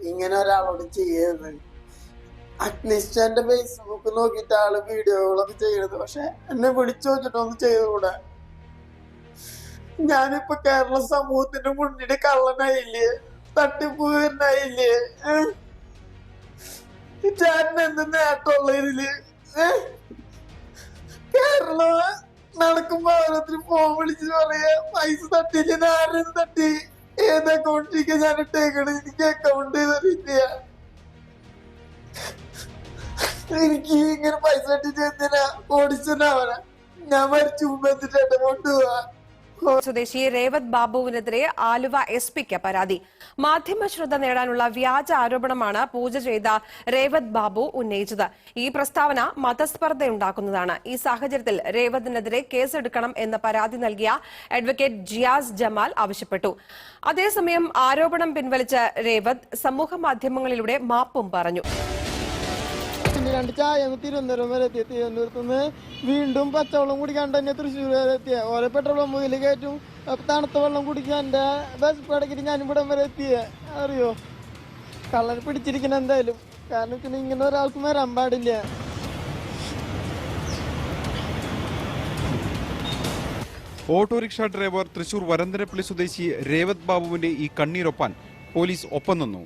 ഇങ്ങനെ ഒരാളോട് ചെയ്യരുത്. അറ്റ്ലീസ്റ്റ് എന്റെ ഫേസ്ബുക്ക് നോക്കിയിട്ട് ആള് വീഡിയോകളൊക്കെ ചെയ്യരുത്. പക്ഷെ എന്നെ വിളിച്ചു നോക്കിട്ടൊന്നും ചെയ്തുകൂടാ. ഞാനിപ്പോ കേരള സമൂഹത്തിന്റെ മുന്നിൽ കള്ളനായില്ലേ, തട്ടിപ്പുകാരനായില്ലേ? ചേട്ടന് എന്ത് നേട്ടമുള്ള ഇതില്? കേരളം നടക്കുമ്പോ ഓരോരുത്തർ ഫോൺ വിളിച്ച് പറയാ പൈസ തട്ടിയില്ല, ആരും തട്ടി, ഏത് അക്കൗണ്ടിലേക്ക് ഞാൻ ഇട്ടേക്കണ്, എനിക്ക് അക്കൗണ്ട് ചെയ്തില്ല. എനിക്ക് ഇങ്ങനെ പൈസ തട്ടിട്ട് എന്തിനാ ഓടിച്ചവനാ? ഞാൻ മരിച്ചു മുമ്പ് എന്തിട്ട് കൊണ്ടുപോവാ? സ്വദേശി രേവത് ബാബുവിനെതിരെ ആലുവ SP-ക്ക് പരാതി. മാധ്യമ ശ്രദ്ധ നേടാനുള്ള വ്യാജ ആരോപണമാണ് പൂജ ചെയ്ത രേവത് ബാബു ഉന്നയിച്ചത്. ഈ പ്രസ്താവന മതസ്പർദ്ധയുണ്ടാക്കുന്നതാണ്. ഈ സാഹചര്യത്തിൽ രേവതിനെതിരെ കേസെടുക്കണം എന്ന് പരാതി നൽകിയ അഡ്വക്കേറ്റ് ജിയാസ് ജമാൽ ആവശ്യപ്പെട്ടു. അതേസമയം ആരോപണം പിൻവലിച്ച രേവത് സമൂഹമാധ്യമങ്ങളിലൂടെ മാപ്പും പറഞ്ഞു. 2 ചായ തിരുവനന്തപുരം വരെ എത്തിയ തിരുവനന്തപുരത്ത് നിന്ന് വീണ്ടും പച്ചവെള്ളം കുടിക്കാണ്ട് തന്നെ തൃശ്ശൂർ വരെ എത്തിയ ഓരോ പെട്രോൾ പമ്പിൽ കയറ്റും തണുത്ത വെള്ളം കുടിക്കാൻ എൻ്റെ ബസ് പടക്കിട്ട് ഞാനിവിടം വരെ എത്തിയ. അറിയോ, കള്ളനെ പിടിച്ചിരിക്കണം എന്തായാലും. കാരണം പിന്നെ ഇങ്ങനെ ഒരാൾക്കും വരാൻ പാടില്ല. ഓട്ടോറിക്ഷ ഡ്രൈവർ തൃശൂർ വരന്തരപ്പള്ളി സ്വദേശി രേവത് ബാബുവിന്റെ ഈ കണ്ണീരൊപ്പാൻ പോലീസ് ഒപ്പം നിന്നു.